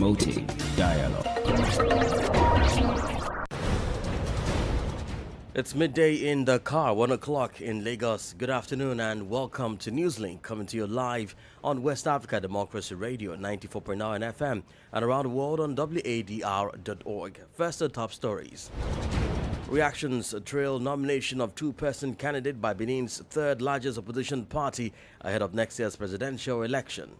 promoting dialogue. It's midday in Dakar, 1 o'clock in Lagos. Good afternoon and welcome to Newslink, coming to you live on West Africa Democracy Radio 94.9 FM and around the world on wadr.org. First, the top stories. Reactions trail nomination of two-person candidate by Benin's third largest opposition party ahead of next year's presidential election.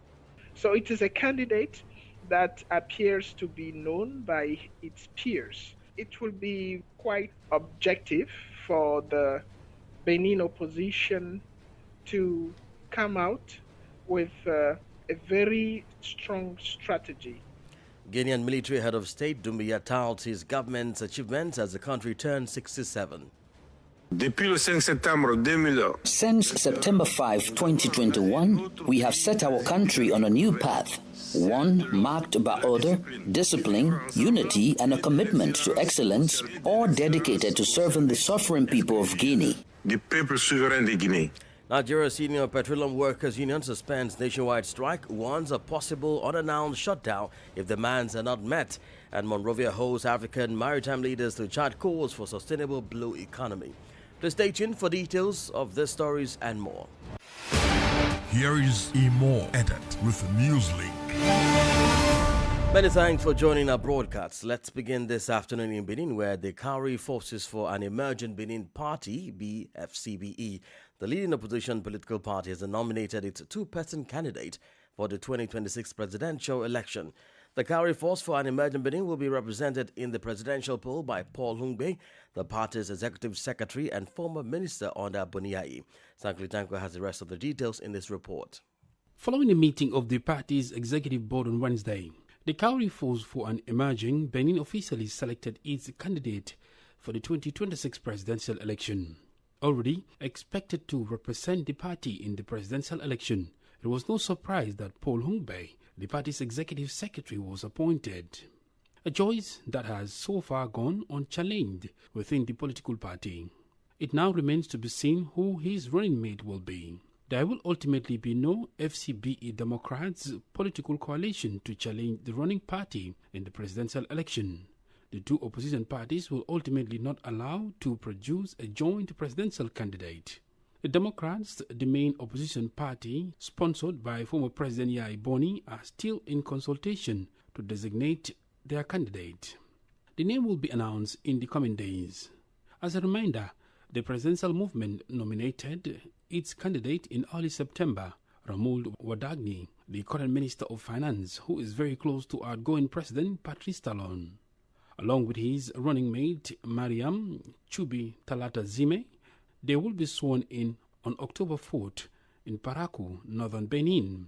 So it is a candidate that appears to be known by its peers. It will be quite objective for the Benin opposition to come out with a very strong strategy. Guinean military head of state Doumbouya touts his government's achievements as the country turns 67. Since September 5, 2021, we have set our country on a new path. One marked by order, discipline, unity, and a commitment to excellence, all dedicated to serving the sovereign people of Guinea. Nigeria's Senior Petroleum Workers Union suspends nationwide strike, warns a possible unannounced shutdown if demands are not met. And Monrovia holds African maritime leaders to chart course for sustainable blue economy. Please stay tuned for details of these stories and more. Here is Imo Edit with Newslink. Many thanks for joining our broadcast. Let's begin this afternoon in Benin, where the Dakar forces for an emerging Benin party, BFCBE, the leading opposition political party, has nominated its two-person candidate for the 2026 presidential election. The Dakar force for an emerging Benin will be represented in the presidential poll by Paul Hungbe, the party's executive secretary and former minister under Boniai. Sankli Tanko has the rest of the details in this report. Following a meeting of the party's executive board on Wednesday, the Dakar force for an emerging Benin officially selected its candidate for the 2026 presidential election. Already expected to represent the party in the presidential election, it was no surprise that Paul Hungbe, the party's executive secretary, was appointed. A choice that has so far gone unchallenged within the political party. It now remains to be seen who his running mate will be. There will ultimately be no FCBE Democrats political coalition to challenge the running party in the presidential election. The two opposition parties will ultimately not allow to produce a joint presidential candidate. The Democrats, the main opposition party, sponsored by former President Yai Boni, are still in consultation to designate their candidate. The name will be announced in the coming days. As a reminder, the presidential movement nominated its candidate in early September, Ramold Wadr, the current Minister of Finance, who is very close to outgoing President Patrice Talon. Along with his running mate, Mariam Chubi Talata Zime, they will be sworn in on October 4th in Parakou, northern Benin.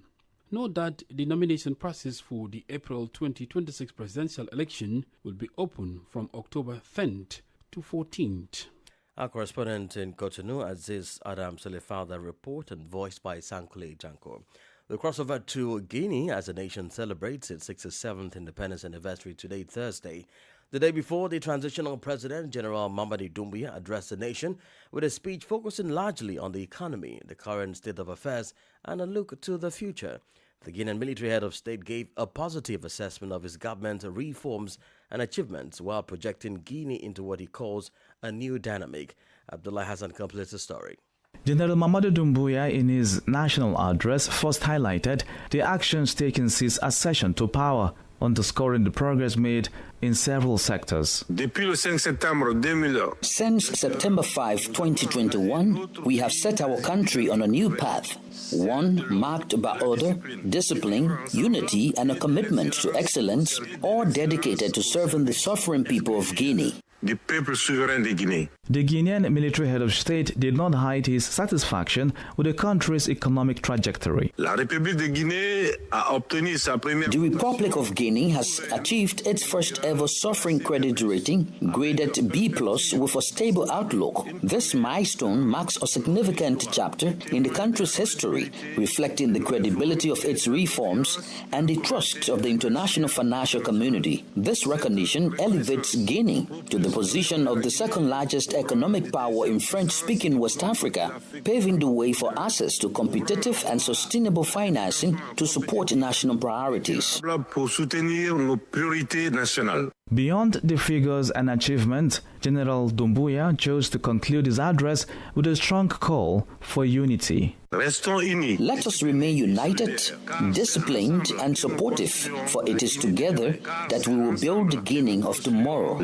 Note that the nomination process for the April 2026 presidential election will be open from October 10th to 14th. Our correspondent in Cotonou, Aziz Adam filed the report and voiced by Sankle Janko. The crossover to Guinea as the nation celebrates its 67th independence anniversary today, Thursday. The day before, the transitional president, General Mamadi Doumbouya, addressed the nation with a speech focusing largely on the economy, the current state of affairs, and a look to the future. The Guinean military head of state gave a positive assessment of his government's reforms and achievements while projecting Guinea into what he calls a new dynamic. Abdullah Hassan completes the story. General Mamadi Doumbouya, in his national address, first highlighted the actions taken since accession to power, underscoring the progress made in several sectors. Since September 5, 2021, we have set our country on a new path. One marked by order, discipline, unity, and a commitment to excellence, all dedicated to serving the sovereign people of Guinea. The Guinean military head of state did not hide his satisfaction with the country's economic trajectory. The Republic of Guinea has achieved its first ever sovereign credit rating, graded B+ with a stable outlook. This milestone marks a significant chapter in the country's history, reflecting the credibility of its reforms and the trust of the international financial community. This recognition elevates Guinea to the position of the second largest economic power in French-speaking West Africa, paving the way for access to competitive and sustainable financing to support national priorities. Beyond the figures and achievements, General Doumbouya chose to conclude his address with a strong call for unity. Let us remain united, disciplined, and supportive, for it is together that we will build the Guinea of tomorrow.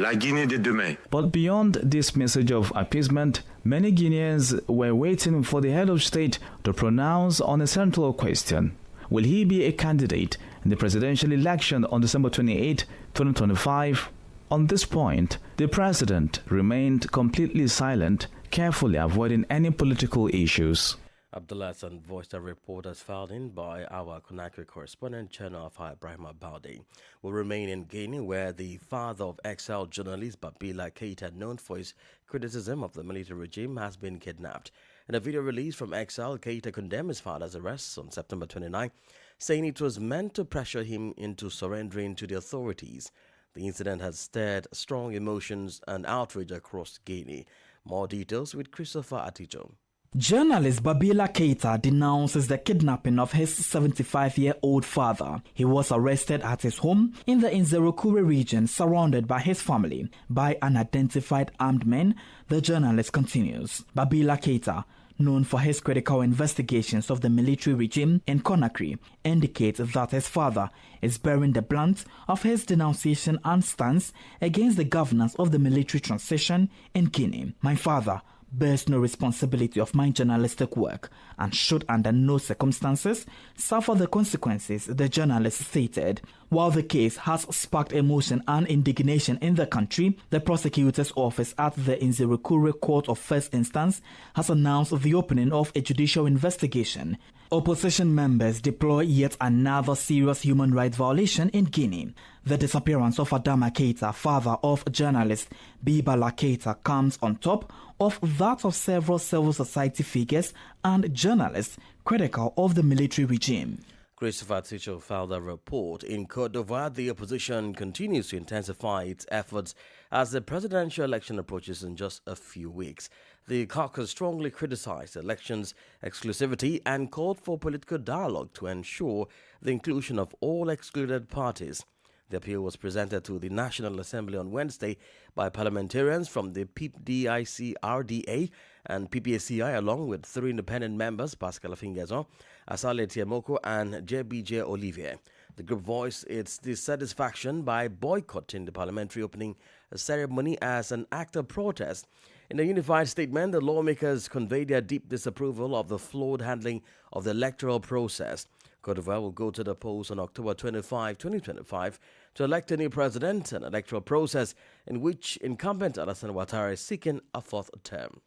But beyond this message of appeasement, many Guineans were waiting for the head of state to pronounce on a central question. Will he be a candidate in the presidential election on December 28, 2025? On this point, the president remained completely silent, carefully avoiding any political issues. Abdullah Hassan voiced a report as filed in by our Conakry correspondent, Channel of Ibrahim Balde. Will remain in Guinea, where the father of exiled journalist Babila Keita, known for his criticism of the military regime, has been kidnapped. In a video released from exile, Keita condemned his father's arrest on September 29, saying it was meant to pressure him into surrendering to the authorities. The incident has stirred strong emotions and outrage across Guinea. More details with Christopher Atijo. Journalist Babila Keita denounces the kidnapping of his 75-year-old father. He was arrested at his home in the Inzerukure region, surrounded by his family by unidentified armed men, the journalist continues. Babila Keita, known for his critical investigations of the military regime in Conakry, indicates that his father is bearing the brunt of his denunciation and stance against the governance of the military transition in Guinea. My father bears no responsibility of my journalistic work and should under no circumstances suffer the consequences, the journalist stated. While the case has sparked emotion and indignation in the country, the prosecutor's office at the Inzerukure Court of First Instance has announced the opening of a judicial investigation. Opposition members deploy yet another serious human rights violation in Guinea. The disappearance of Adama Keita, father of journalist Babila Keita, comes on top of that of several civil society figures and journalists critical of the military regime. Christopher Ticho filed a report. In Côte d'Ivoire, the opposition continues to intensify its efforts as the presidential election approaches in just a few weeks. The caucus strongly criticized the election's exclusivity and called for political dialogue to ensure the inclusion of all excluded parties. The appeal was presented to the National Assembly on Wednesday by parliamentarians from the PDIC-RDA and PPACI, along with 3 independent members, Pascal Afingazon, Asale Tiamoko, and JBJ Olivier. The group voiced its dissatisfaction by boycotting the parliamentary opening ceremony as an act of protest. In a unified statement, the lawmakers conveyed their deep disapproval of the flawed handling of the electoral process. Côte d'Ivoire will go to the polls on October 25, 2025 to elect a new president, an electoral process in which incumbent Alassane Ouattara is seeking a 4th term.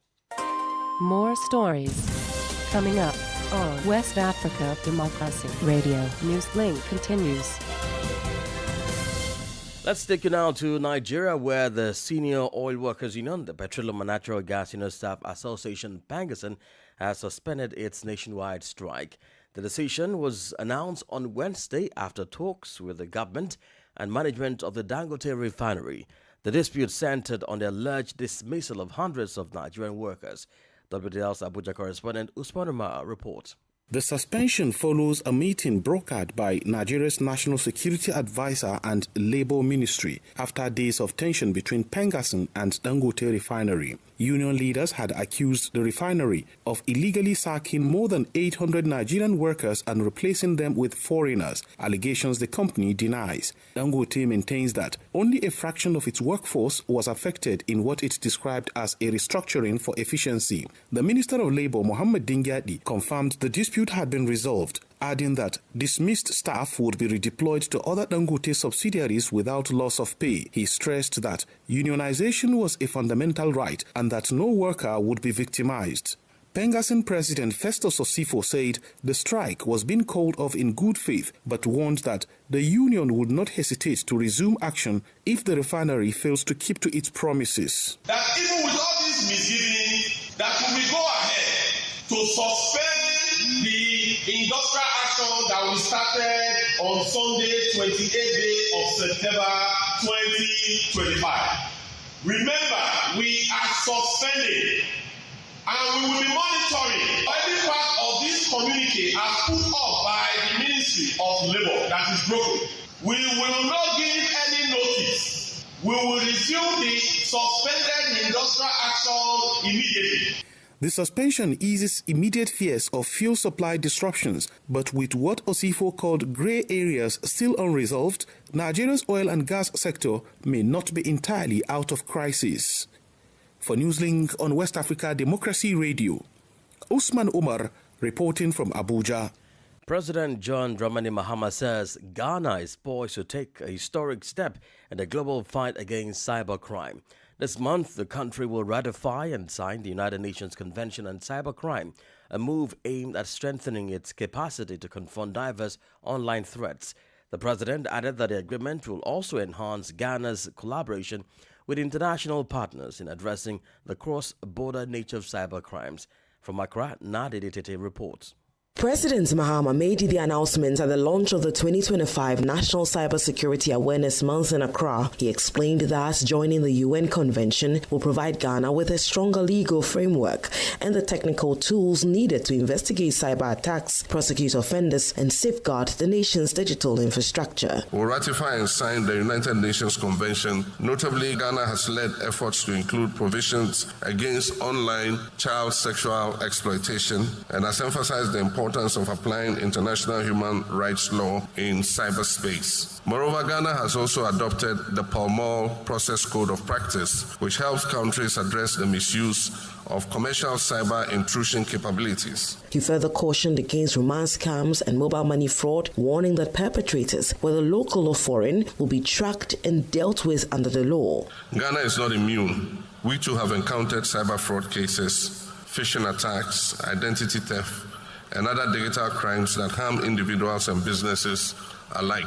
More stories coming up on West Africa Democracy Radio. Newslink continues. Let's take you now to Nigeria, where the Senior Oil Workers Union, the Petroleum and Natural Gas Union Staff Association, Pangason, has suspended its nationwide strike. The decision was announced on Wednesday after talks with the government and management of the Dangote refinery. The dispute centered on the alleged dismissal of hundreds of Nigerian workers. WDL's Abuja correspondent Usman Umar reports. The suspension follows a meeting brokered by Nigeria's National Security Advisor and Labour Ministry after days of tension between Pangason and Dangote refinery. Union leaders had accused the refinery of illegally sacking more than 800 Nigerian workers and replacing them with foreigners, allegations the company denies. Dangote maintains that only a fraction of its workforce was affected in what it described as a restructuring for efficiency. The Minister of Labour, Mohammed Dingyadi, confirmed the dispute had been resolved, adding that dismissed staff would be redeployed to other Dangote subsidiaries without loss of pay. He stressed that unionization was a fundamental right and that no worker would be victimized. Pangason President Festus Osifo said the strike was being called off in good faith, but warned that the union would not hesitate to resume action if the refinery fails to keep to its promises. That even with all these misgivings, that we go ahead to suspend the industrial action that we started on Sunday, 28th day of September 2025. Remember, we are suspending and we will be monitoring every part of this communique as put up by the Ministry of Labour that is broken. We will not give any notice. We will resume the suspended industrial action immediately. The suspension eases immediate fears of fuel supply disruptions, but with what OSIWA called grey areas still unresolved, Nigeria's oil and gas sector may not be entirely out of crisis. For Newslink on West Africa Democracy Radio, Usman Umar reporting from Abuja. President John Dramani Mahama says Ghana is poised to take a historic step in the global fight against cybercrime. This month, the country will ratify and sign the United Nations Convention on Cybercrime, a move aimed at strengthening its capacity to confront diverse online threats. The president added that the agreement will also enhance Ghana's collaboration with international partners in addressing the cross-border nature of cybercrimes. From Accra, Nadidi Tete reports. President Mahama made the announcement at the launch of the 2025 National Cybersecurity Awareness Month in Accra. He explained that joining the UN Convention will provide Ghana with a stronger legal framework and the technical tools needed to investigate cyber attacks, prosecute offenders, and safeguard the nation's digital infrastructure. We'll ratify and sign the United Nations Convention. Notably, Ghana has led efforts to include provisions against online child sexual exploitation and has emphasized the importance of applying international human rights law in cyberspace. Moreover, Ghana has also adopted the Pall Mall Process Code of Practice, which helps countries address the misuse of commercial cyber intrusion capabilities. He further cautioned against romance scams and mobile money fraud, warning that perpetrators, whether local or foreign, will be tracked and dealt with under the law. Ghana is not immune. We too have encountered cyber fraud cases, phishing attacks, identity theft, and other digital crimes that harm individuals and businesses alike.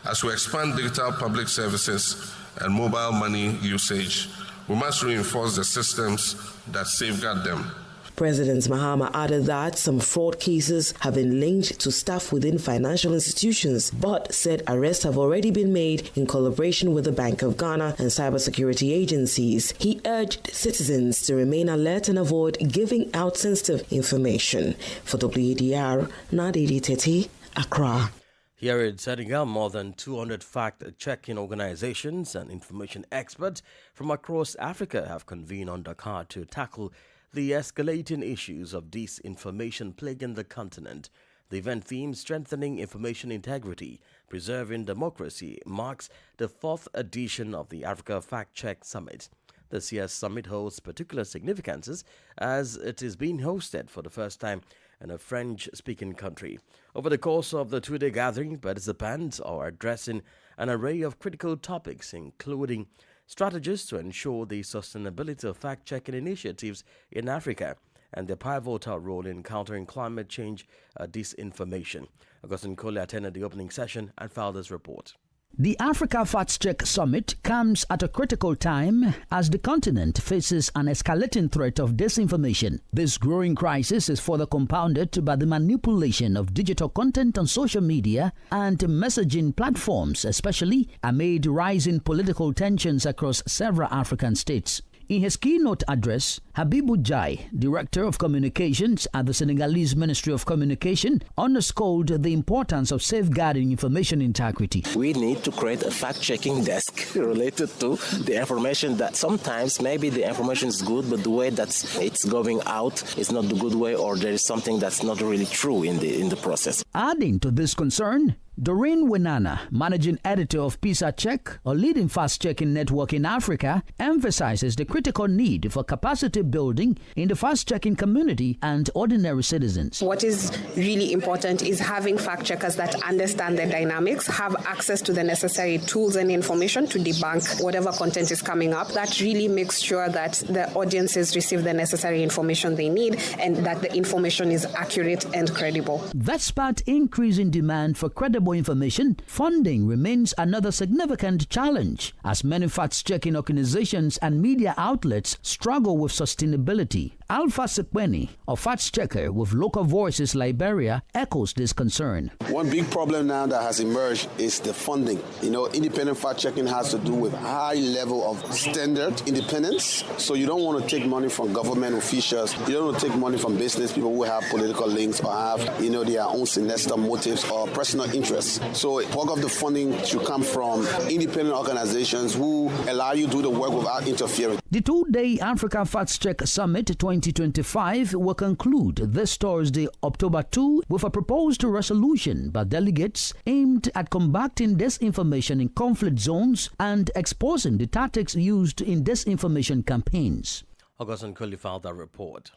As we expand digital public services and mobile money usage, we must reinforce the systems that safeguard them. President Mahama added that some fraud cases have been linked to staff within financial institutions, but said arrests have already been made in collaboration with the Bank of Ghana and cybersecurity agencies. He urged citizens to remain alert and avoid giving out sensitive information. For WADR, Nadidi Tete, Accra. Here in Senegal, more than 200 fact-checking organizations and information experts from across Africa have convened on Dakar to tackle the escalating issues of disinformation plaguing the continent. The event theme, Strengthening Information Integrity, Preserving Democracy, marks the 4th edition of the Africa Fact Check Summit. This year's summit holds particular significances as it is being hosted for the first time in a French-speaking country. Over the course of the two-day gathering, participants are addressing an array of critical topics, including strategies to ensure the sustainability of fact-checking initiatives in Africa and their pivotal role in countering climate change disinformation. Augustine Coley attended the opening session and filed this report. The Africa Fact Check Summit comes at a critical time as the continent faces an escalating threat of disinformation. This growing crisis is further compounded by the manipulation of digital content on social media and messaging platforms, especially amid rising political tensions across several African states. In his keynote address, Habibou Jai, Director of Communications at the Senegalese Ministry of Communication, underscored the importance of safeguarding information integrity. We need to create a fact-checking desk related to the information that sometimes maybe the information is good, but the way that it's going out is not the good way, or there is something that's not really true in the process. Adding to this concern, Doreen Wenana, managing editor of PISA Check, a leading fast-checking network in Africa, emphasizes the critical need for capacity building in the fast-checking community and ordinary citizens. What is really important is having fact-checkers that understand the dynamics, have access to the necessary tools and information to debunk whatever content is coming up. That really makes sure that the audiences receive the necessary information they need and that the information is accurate and credible. Despite increasing demand for credible information, funding remains another significant challenge as many fact-checking organizations and media outlets struggle with sustainability. Alpha Sekweni, a facts checker with Local Voices Liberia, echoes this concern. One big problem now that has emerged is the funding. Independent fact-checking has to do with high level of standard independence. So you don't want to take money from government officials. You don't want to take money from business people who have political links or have, their own sinister motives or personal interests. So part of the funding should come from independent organizations who allow you to do the work without interfering. The two-day Africa Facts Check Summit 2025 will conclude this Thursday, October 2, with a proposed resolution by delegates aimed at combating disinformation in conflict zones and exposing the tactics used in disinformation campaigns. Augustine Coley filed that report.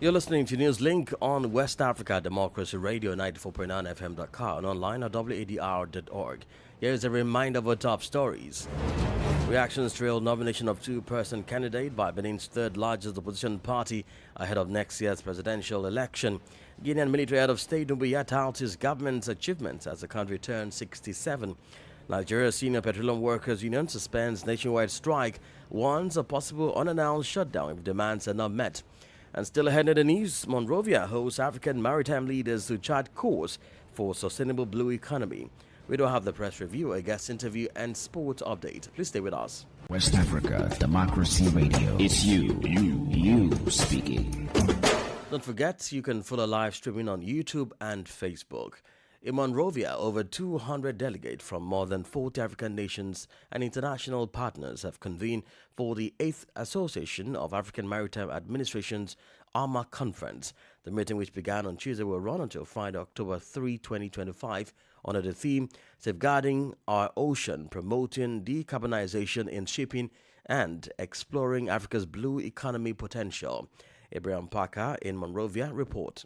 You're listening to Newslink on West Africa Democracy Radio 94.9 FM Dakar and online at wadr.org. Here's a reminder of our top stories. Reactions trail nomination of two-person candidate by Benin's third largest opposition party ahead of next year's presidential election. Guinean military head of state Doumbouya touts his government's achievements as the country turns 67. Nigeria's Senior Petroleum Workers Union suspends nationwide strike, warns a possible unannounced shutdown if demands are not met. And still ahead in the news, Monrovia hosts African maritime leaders to chart course for sustainable blue economy. We don't have the press review, a guest interview, and sports update. Please stay with us. West Africa Democracy Radio. It's you speaking. Don't forget, you can follow live streaming on YouTube and Facebook. In Monrovia, over 200 delegates from more than 40 African nations and international partners have convened for the 8th Association of African Maritime Administrations AMA Conference. The meeting, which began on Tuesday, will run until Friday, October 3, 2025, under the theme Safeguarding Our Ocean, Promoting Decarbonization in Shipping, and Exploring Africa's Blue Economy Potential. Abraham Parker in Monrovia report.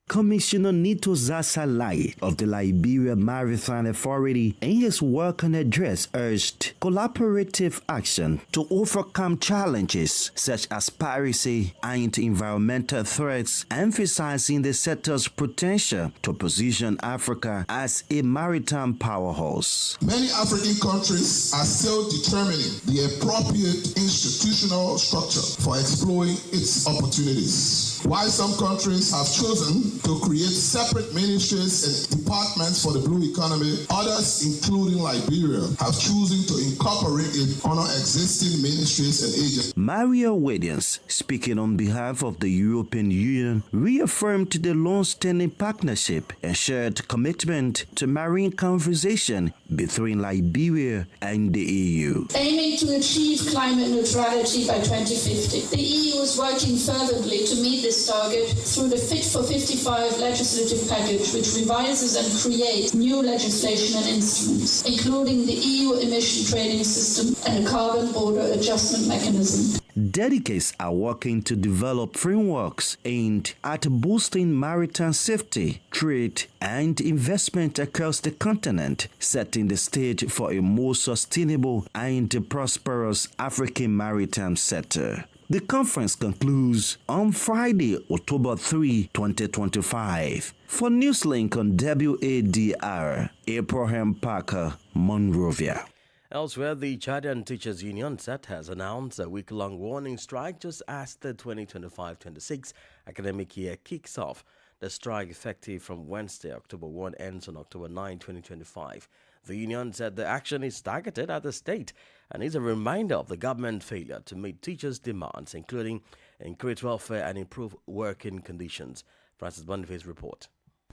Commissioner Nito Zasalai of the Liberia Maritime Authority in his welcome address urged collaborative action to overcome challenges such as piracy and environmental threats, emphasizing the sector's potential to position Africa as a maritime powerhouse. Many African countries are still determining the appropriate institutional structure for exploring its opportunities. While some countries have chosen to create separate ministries and departments for the blue economy, others, including Liberia, have chosen to incorporate it under existing ministries and agencies. Mario Williams, speaking on behalf of the European Union, reaffirmed the long-standing partnership and shared commitment to marine conversation between Liberia and the EU. Aiming to achieve climate neutrality by 2050, the EU is working fervently to meet this target through the Fit for 55 legislative package, which revises and creates new legislation and instruments, including the EU emission trading system and a carbon border adjustment mechanism. Delegates are working to develop frameworks aimed at boosting maritime safety, trade, and investment across the continent, setting the stage for a more sustainable and prosperous African maritime sector. The conference concludes on Friday, October 3, 2025. For Newslink on WADR, Abraham Parker, Monrovia. Elsewhere, the Chadian Teachers Union (SET) has announced a week-long warning strike just as the 2025-26 academic year kicks off. The strike, effective from Wednesday, October 1, ends on October 9, 2025. The union said the action is targeted at the state and is a reminder of the government's failure to meet teachers' demands, including increased welfare and improved working conditions. Francis Boniface report.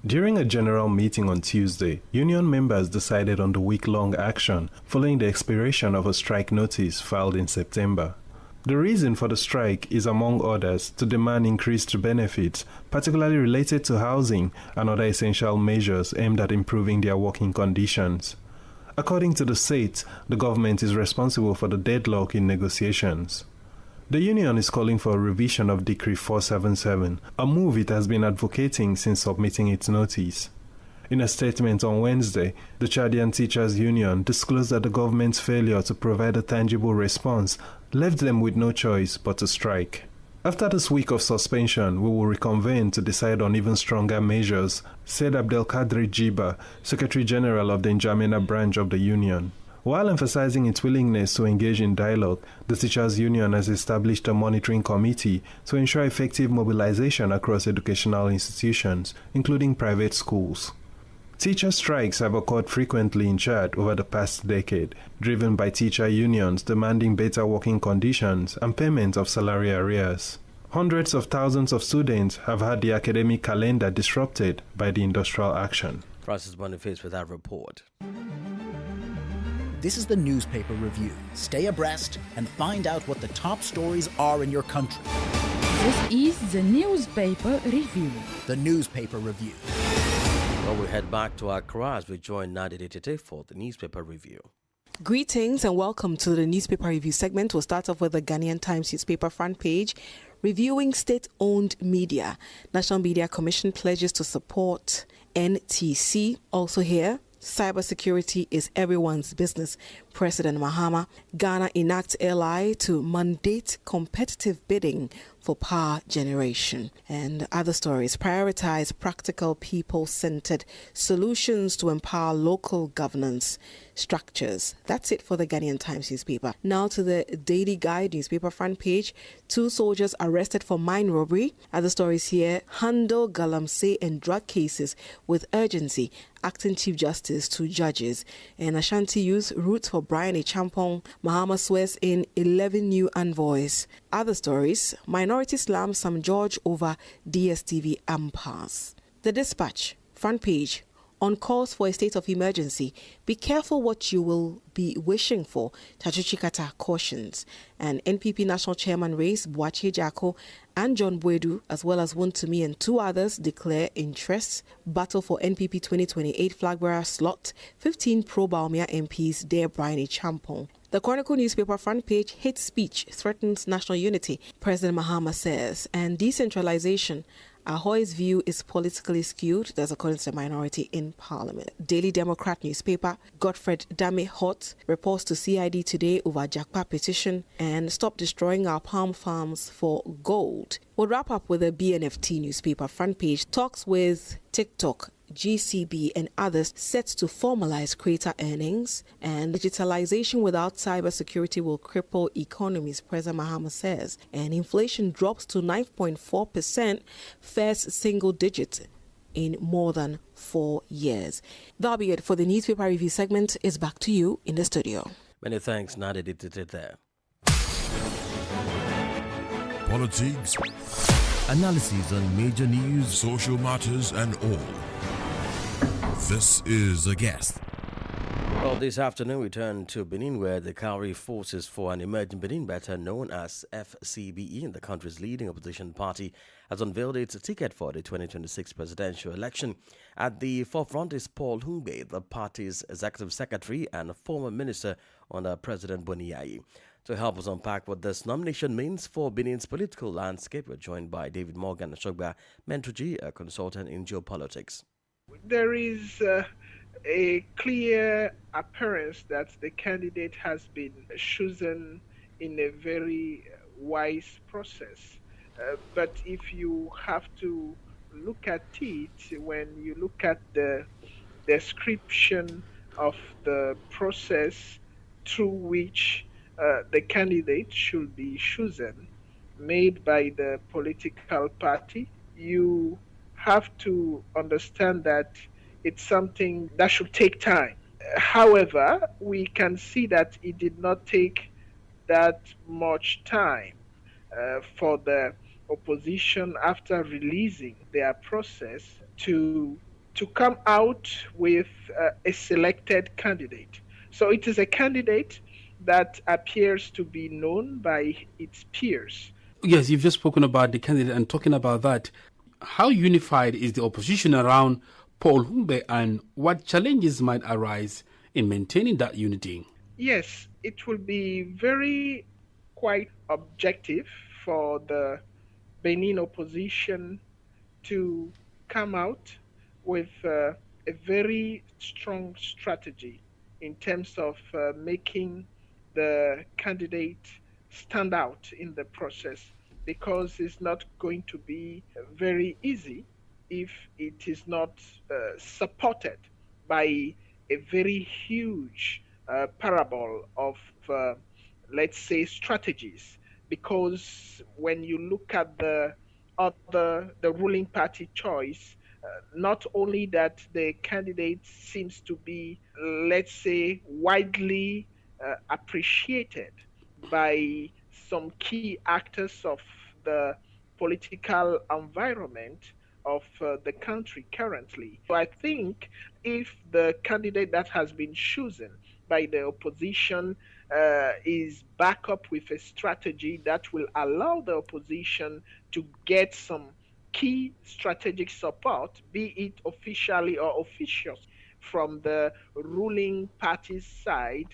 During a general meeting on Tuesday, union members decided on the week-long action following the expiration of a strike notice filed in September. The reason for the strike is, among others, to demand increased benefits, particularly related to housing and other essential measures aimed at improving their working conditions. According to the state, the government is responsible for the deadlock in negotiations. The union is calling for a revision of Decree 477, a move it has been advocating since submitting its notice. In a statement on Wednesday, the Chadian Teachers Union disclosed that the government's failure to provide a tangible response left them with no choice but to strike. After this week of suspension, we will reconvene to decide on even stronger measures, said Abdelkader Jiba, Secretary General of the N'Djamena branch of the union. While emphasizing its willingness to engage in dialogue, the Teachers Union has established a monitoring committee to ensure effective mobilization across educational institutions, including private schools. Teacher strikes have occurred frequently in Chad over the past decade, driven by teacher unions demanding better working conditions and payment of salary arrears. Hundreds of thousands of students have had the academic calendar disrupted by the industrial action. Francis Boniface with that report. This is the Newspaper Review. Stay abreast and find out what the top stories are in your country. This is the Newspaper Review. The Newspaper Review. Well, we head back to Accra as we join Nadia Tete for the Newspaper Review. Greetings and welcome to the Newspaper Review segment. We'll start off with the Ghanaian Times newspaper front page. Reviewing state-owned media. National Media Commission pledges to support NTC. Also here, cybersecurity is everyone's business. President Mahama. Ghana enacts LI to mandate competitive bidding for power generation. And other stories, prioritize practical people-centered solutions to empower local governance structures. That's it for the Ghanaian Times newspaper. Now to the Daily Guide newspaper front page. 2 soldiers arrested for mine robbery. Other stories here, handle galamsey and drug cases with urgency. Acting Chief Justice to judges. And Ashanti Youth roots for Brian Champong. Mahama swears in 11 new envoys. Other stories, minority slam Sam George over DSTV impasse. The Dispatch, front page, on calls for a state of emergency. Be careful what you will be wishing for, Tajuchi Kata cautions. And NPP National Chairman race, Boache Jako and John Bwedu, as well as Wontumi and 2 others, declare interests. Battle for NPP 2028 flag bearer slot. 15 pro-Baumia MPs dare Brian Champong. The Chronicle newspaper front page, hate speech threatens national unity, President Mahama says. And decentralization, Ahoy's view is politically skewed, that's according to the minority in Parliament. Daily Democrat newspaper, Godfred Dame Hot reports to CID today over Jakpa petition and stop destroying our palm farms for gold. We'll wrap up with a BNFT newspaper front page, talks with TikTok, GCB and others set to formalize creator earnings, and digitalization without cybersecurity will cripple economies, President Mahama says. And inflation drops to 9.4%, first single digit in more than 4 years. That'll be it for the newspaper review segment. It's back to you in the studio. Many thanks, Nadia Tete there. Politics, analysis on major news, social matters, and all. This is A Guest. Well, this afternoon we turn to Benin, where the Dakar Forces for an Emerging Benin, better known as FCBE, the country's leading opposition party, has unveiled its ticket for the 2026 presidential election. At the forefront is Paul Humbe, the party's executive secretary and former minister under President Boniai. To help us unpack what this nomination means for Benin's political landscape, we're joined by David Morgan Shogba Mentuji, a consultant in geopolitics. There is a clear appearance that the candidate has been chosen in a very wise process. But if you have to look at it, when you look at the description of the process through which the candidate should be chosen, made by the political party, you have to understand that it's something that should take time. However, we can see that it did not take that much time for the opposition, after releasing their process, to come out with a selected candidate. So it is a candidate that appears to be known by its peers. Yes, you've just spoken about the candidate, and talking about that, how unified is the opposition around Paul Humbe, and what challenges might arise in maintaining that unity? Yes, it will be quite objective for the Benin opposition to come out with a very strong strategy in terms of making the candidate stand out in the process, because it's not going to be very easy if it is not supported by a very huge parable of, let's say, strategies, because when you look at the ruling party choice, not only that the candidate seems to be, let's say, widely appreciated by some key actors of the political environment of the country currently. So I think if the candidate that has been chosen by the opposition is back up with a strategy that will allow the opposition to get some key strategic support, be it officially or officious, from the ruling party's side,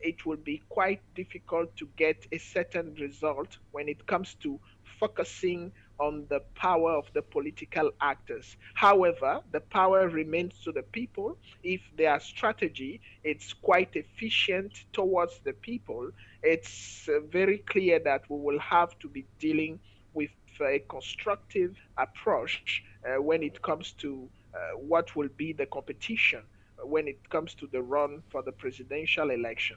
it will be quite difficult to get a certain result when it comes to focusing on the power of the political actors. However, the power remains to the people. If their strategy is quite efficient towards the people, it's very clear that we will have to be dealing with a constructive approach when it comes to what will be the competition when it comes to the run for the presidential election.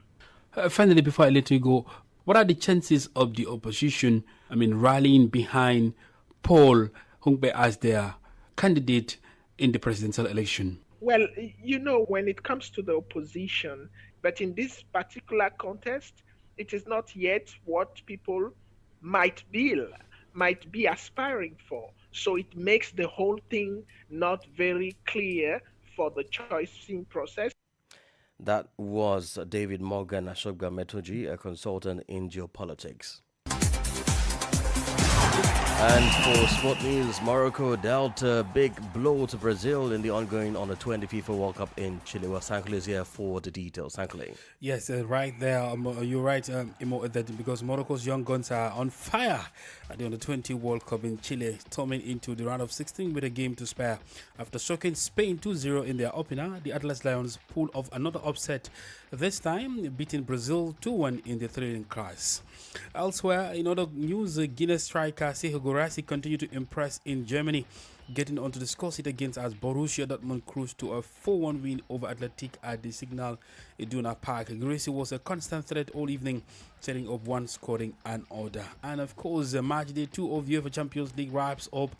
Finally, before I let you go, what are the chances of the opposition, rallying behind Paul Hungbe as their candidate in the presidential election? Well, when it comes to the opposition, but in this particular contest, it is not yet what people might be aspiring for. So it makes the whole thing not very clear for the choosing process. That was David Morgan Ashogba Metoji, a consultant in geopolitics. And for sport news, Morocco dealt a big blow to Brazil in the ongoing Under-20 FIFA World Cup in Chile. Well, Sankle is here for the details. Sankle. Yes, right there. You're right, that because Morocco's young guns are on fire at the Under-20 World Cup in Chile, storming into the round of 16 with a game to spare. After shocking Spain 2-0 in their opener, the Atlas Lions pulled off another upset, this time beating Brazil 2-1 in the thrilling class. Elsewhere, in other news, Guinness striker Sekou Guirassy continued to impress in Germany, getting onto the score sheet against as Borussia Dortmund cruised to a 4-1 win over Athletic at the Signal Iduna Park. Guirassy was a constant threat all evening, setting up one, scoring another. And of course, match day 2 of UEFA Champions League wraps up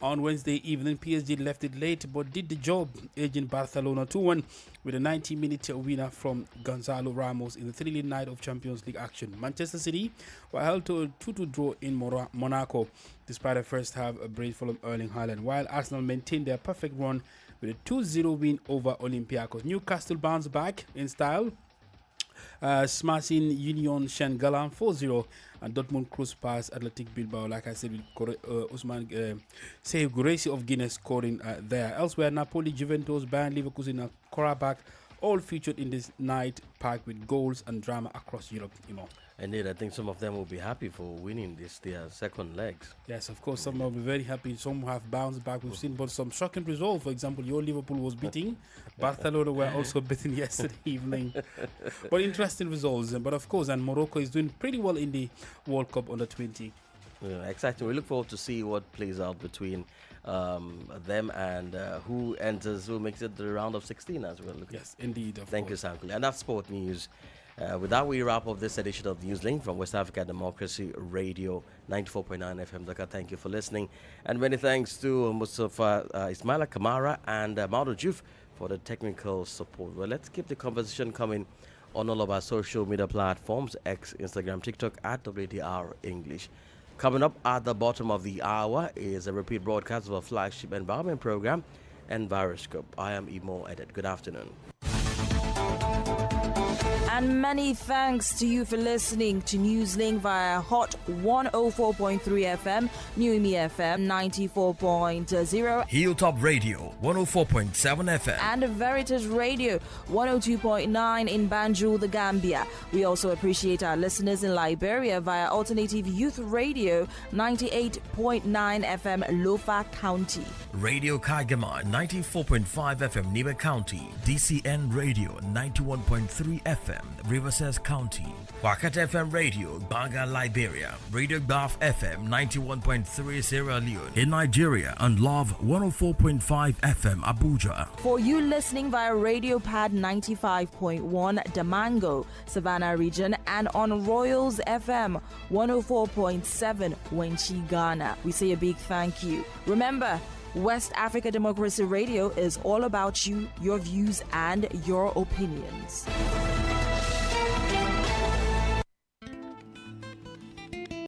on Wednesday evening. PSG left it late but did the job, edging Barcelona 2-1 with a 90-minute winner from Gonzalo Ramos in the thrilling night of Champions League action. Manchester City were held to a 2-2 draw in Monaco despite a first half brace from Erling Haaland, while Arsenal maintained their perfect run with a 2-0 win over Olympiacos. Newcastle bounced back in style, smashing Union Saint-Gallen 4-0, and Dortmund cruised past Athletic Bilbao, like I said, with Sekou Guirassy of Guinness scoring there. Elsewhere, Napoli, Juventus, Bayern Leverkusen, and Karabakh all featured in this night, packed with goals and drama across Europe. Indeed, I think some of them will be happy for winning their second legs. Yes, of course, some will be very happy. Some have bounced back. We've seen but some shocking results. For example, your Liverpool was beating. Barcelona were also beaten yesterday evening. But interesting results. But of course, and Morocco is doing pretty well in the World Cup Under-20. Yeah, exactly. We look forward to see what plays out between them and who makes it the round of 16 as well. Yes, indeed. Thank you, Sankle. And that's sport news. With that, we wrap up this edition of Newslink from West Africa Democracy Radio 94.9 FM Dakar. Thank you for listening. And many thanks to Mustafa Ismaila Kamara and Maudo Juf for the technical support. Well, let's keep the conversation coming on all of our social media platforms, X, Instagram, TikTok, at WDR English. Coming up at the bottom of the hour is a repeat broadcast of a flagship environment program, Enviroscope. I am Imo Edit. Good afternoon. And many thanks to you for listening to Newslink via Hot 104.3 FM, New Me FM 94.0, Hilltop Radio 104.7 FM, and Veritas Radio 102.9 in Banjul, the Gambia. We also appreciate our listeners in Liberia via Alternative Youth Radio 98.9 FM, Lofa County, Radio Kagama 94.5 FM, Nibe County, DCN Radio 91.3 FM, Riverside County. Wakat FM Radio, Baga, Liberia. Radio Baf FM 91.3 Sierra Leone in Nigeria and Love 104.5 FM Abuja. For you listening via Radio Pad 95.1 Damango, Savannah region, and on Royals FM 104.7 Wenchi, Ghana, we say a big thank you. Remember, West Africa Democracy Radio is all about you, your views, and your opinions.